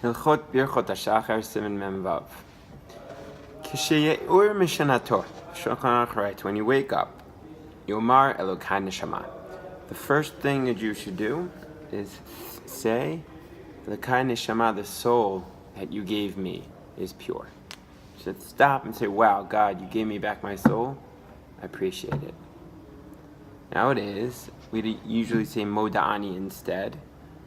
Hilchot Birchot hashachar siman mem vav. K'sheyeur mishanato. Shulchan Aruch writes, when you wake up, Yomar Elokai neshama. The first thing a Jew should do is say, Elokai neshama, the soul that you gave me is pure. You should stop and say, wow, God, you gave me back my soul. I appreciate it. Nowadays, we usually say moda'ani instead.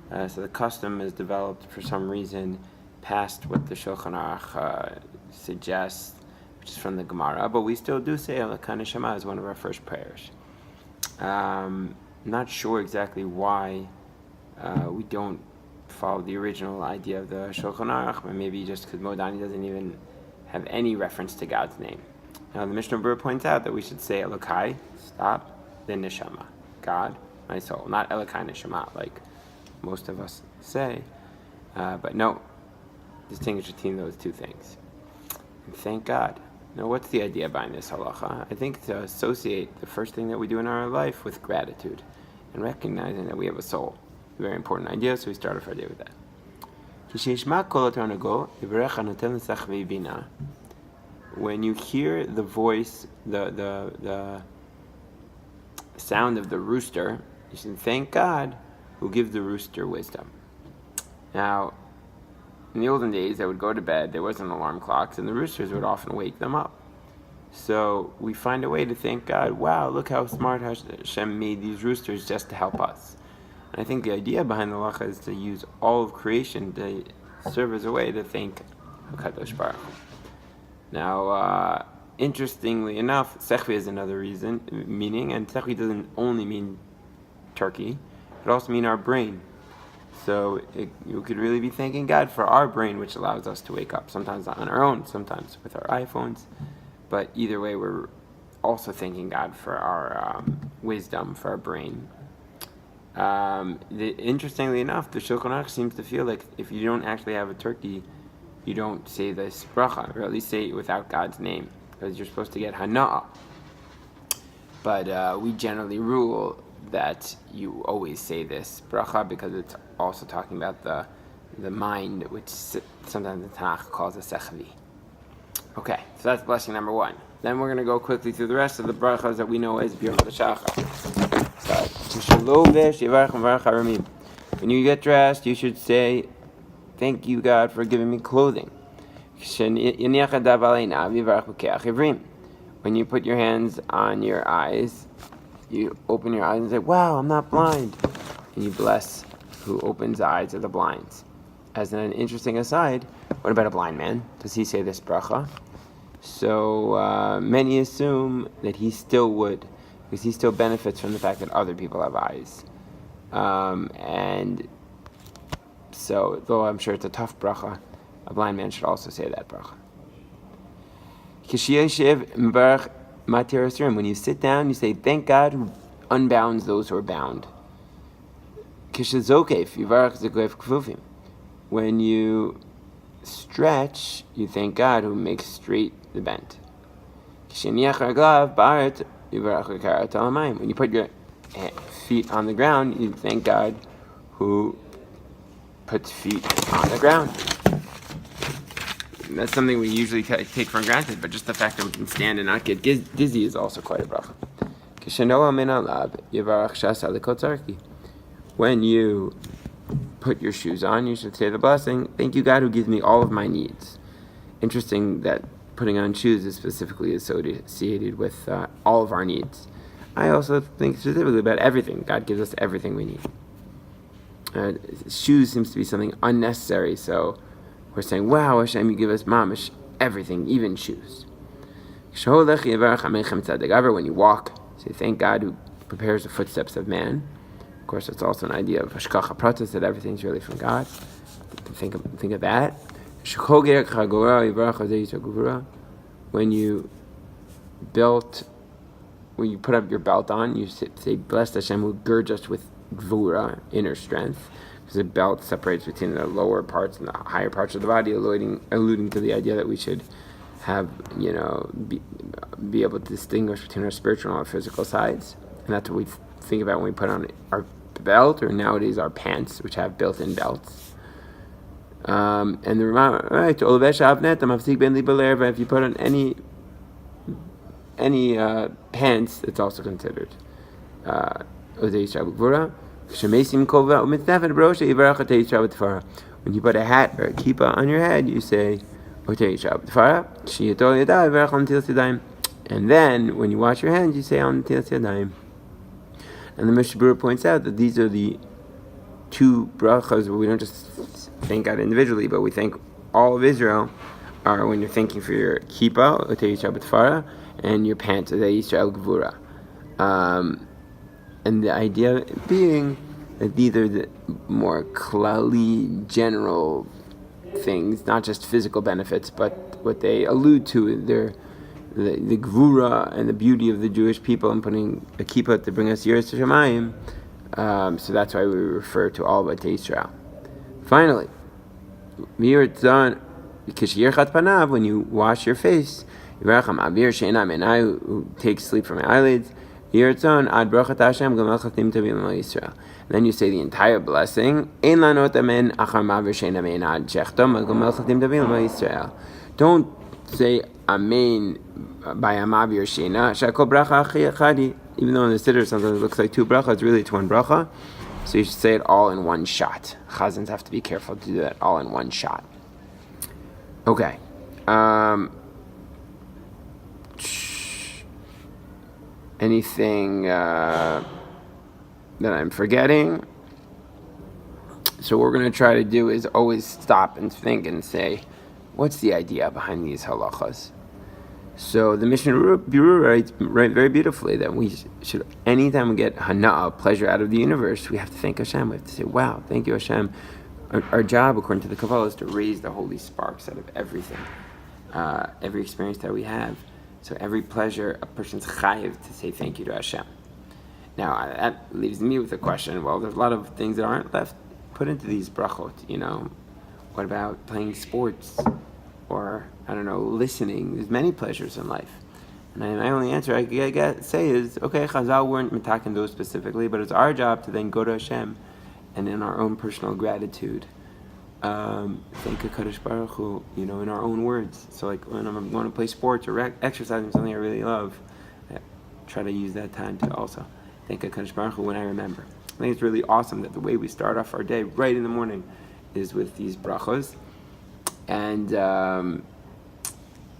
So the custom is developed for some reason past what the Shulchan Aruch suggests, which is from the Gemara, but we still do say Elokai neshama as one of our first prayers. Not sure exactly why we don't follow the original idea of the Shulchan Aruch, but maybe just because Modani doesn't even have any reference to God's name. Now the Mishnah Berurah points out that we should say Elokai, stop, then neshama, God, my soul, not Elokai neshama like most of us say, but no, distinguish between those two things. And thank God. Now, what's the idea behind this halacha? I think to associate the first thing that we do in our life with gratitude and recognizing that we have a soul. A very important idea, so we start off our day with that. When you hear the voice, the sound of the rooster, you should thank God who gives the rooster wisdom. Now, in the olden days, they would go to bed, there wasn't alarm clocks, and the roosters would often wake them up. So we find a way to thank God, wow, look how smart Hashem made these roosters just to help us. And I think the idea behind the halacha is to use all of creation to serve as a way to thank HaKadosh Baruch Hu. Now, interestingly enough, sechvi is another meaning, and sechvi doesn't only mean turkey, it also means our brain. So you could really be thanking God for our brain, which allows us to wake up, sometimes on our own, sometimes with our iPhones. But either way, we're also thanking God for our wisdom, for our brain. Interestingly enough, the Shulchan Aruch seems to feel like if you don't actually have a turkey, you don't say this bracha, or at least say it without God's name, because you're supposed to get hana'ah. But we generally rule that you always say this bracha because it's also talking about the mind, which sometimes the Tanakh calls a sechvi. Okay, so that's blessing number one. Then we're going to go quickly through the rest of the brachas that we know as Birchot hashachar. When you get dressed, you should say, thank you, God, for giving me clothing. When you put your hands on your eyes, you open your eyes and say, wow, I'm not blind. And you bless who opens the eyes of the blind. As an interesting aside, what about a blind man? Does he say this bracha? So many assume that he still would, because he still benefits from the fact that other people have eyes. And so, though I'm sure it's a tough bracha, a blind man should also say that bracha. When you sit down, you say, thank God who unbounds those who are bound. When you stretch, you thank God who makes straight the bent. When you put your feet on the ground, you thank God who puts feet on the ground. That's something we usually take for granted, but just the fact that we can stand and not get dizzy is also quite a bracha. When you put your shoes on, you should say the blessing, thank you, God, who gives me all of my needs. Interesting that putting on shoes is specifically associated with all of our needs. I also think specifically about everything. God gives us everything we need. Shoes seems to be something unnecessary, so we're saying, wow, Hashem, you give us mamish everything, even shoes. When you walk, say, thank God who prepares the footsteps of man. Of course, it's also an idea of hashkacha pratis, that everything's really from God. Think of that. When you put up your belt on, you say, blessed Hashem who girds us with gvura, inner strength, because the belt separates between the lower parts and the higher parts of the body, alluding to the idea that we should have, be able to distinguish between our spiritual and our physical sides. And that's what we think about when we put on our belt, or nowadays our pants, which have built-in belts. And the right, if you put on any pants, it's also considered. When you put a hat or a kippah on your head, you say, and then when you wash your hands, you say Al Netilas Yadayim. And the Mishnah Berurah points out that these are the two brachas where we don't just thank God individually, but we thank all of Israel. Are when you're thanking for your kippah, and your pants, Yisrael Gvura. And the idea being that these are the more klali, general things, not just physical benefits, but what they allude to, the gvura and the beauty of the Jewish people and putting a kippah to bring us Yiras Shamayim. So that's why we refer to all of Israel. Finally, when you wash your face, who takes sleep from your eyelids, then you say the entire blessing. Don't say Amen by Amavir Shena. Even though in the Siddur sometimes it looks like two brachas, it's really it's one bracha. So you should say it all in one shot. Chazans have to be careful to do that all in one shot. Okay. Anything that I'm forgetting? So what we're going to try to do is always stop and think and say, what's the idea behind these halachas? So the Mishnah Berurah writes very beautifully that we should, anytime we get hana'ah, pleasure out of the universe, we have to thank Hashem. We have to say, wow, thank you Hashem. Our job, according to the Kabbalah, is to raise the holy sparks out of everything, every experience that we have. So every pleasure, a person's chayiv to say thank you to Hashem. Now, that leaves me with the question, well, there's a lot of things that aren't left put into these brachot, What about playing sports? Or, listening? There's many pleasures in life. And my only answer I say is, okay, Chazal weren't mitaking those specifically, but it's our job to then go to Hashem and in our own personal gratitude, thank HaKadosh Baruch Hu, in our own words. So like when I'm going to play sports or exercising something I really love, I try to use that time to also thank HaKadosh Baruch Hu when I remember. I think it's really awesome that the way we start off our day right in the morning is with these brachos. And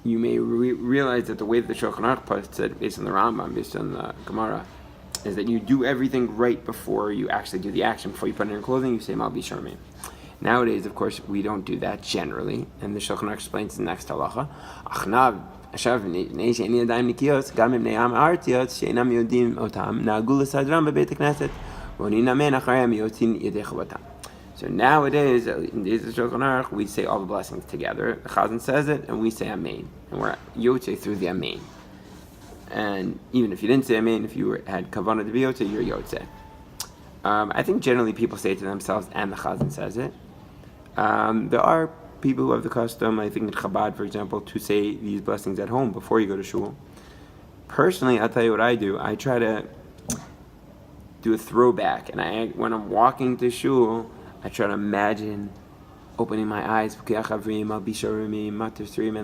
you may realize that the way that the Shulchan Aruch puts it, based on the Rambam, based on the Gemara, is that you do everything right before you actually do the action. Before you put on your clothing, you say Malbi Sharmi. Nowadays, of course, we don't do that generally, and the Shulchan Aruch explains the next halacha. Achnav ashav nei she'eni yadayim nikiyos gam im ne'am artiot she'enam yodim otam na'agu l'sadram bebeit knesset v'oninamen acharayim yotin yedei chavatam. So nowadays, in the days of Shulchan Aruch, we say all the blessings together. The Chazan says it, and we say Amen, and we're Yotze through the Amen. And even if you didn't say Amen, if you had Kavanah to be Yotze, you're Yotze. I think generally people say it to themselves, and the Chazan says it. There are people who have the custom, I think in Chabad, for example, to say these blessings at home before you go to shul. Personally, I'll tell you what I do. I try to do a throwback, and when I'm walking to shul, I try to imagine opening my eyes, and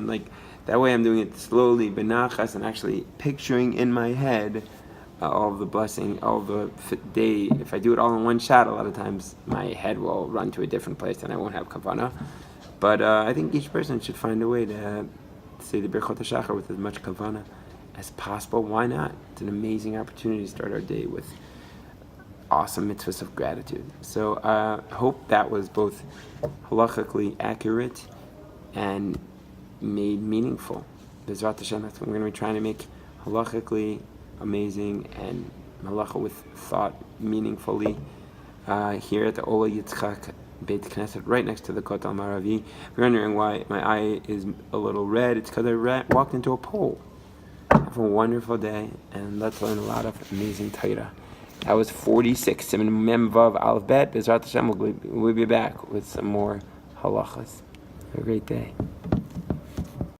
like that way I'm doing it slowly, benachas, and actually picturing in my head all of the blessing, all of the day. If I do it all in one shot, a lot of times my head will run to a different place and I won't have kavanah. But I think each person should find a way to say the Birchot hashachar with as much kavanah as possible. Why not? It's an amazing opportunity to start our day with awesome mitzvahs of gratitude. So I hope that was both halachically accurate and made meaningful. Bezrat Hashem, that's what we're going to be trying to make halachically amazing and halacha with thought meaningfully here at the Ola Yitzchak Beit Knesset, right next to the Kotel Maravi. If you're wondering why my eye is a little red, it's because I walked into a pole. Have a wonderful day, and let's learn a lot of amazing Torah. That was 46. Siman Mem Vav Aleph Bet. Bezrat Hashem, we'll be back with some more halachas. Have a great day.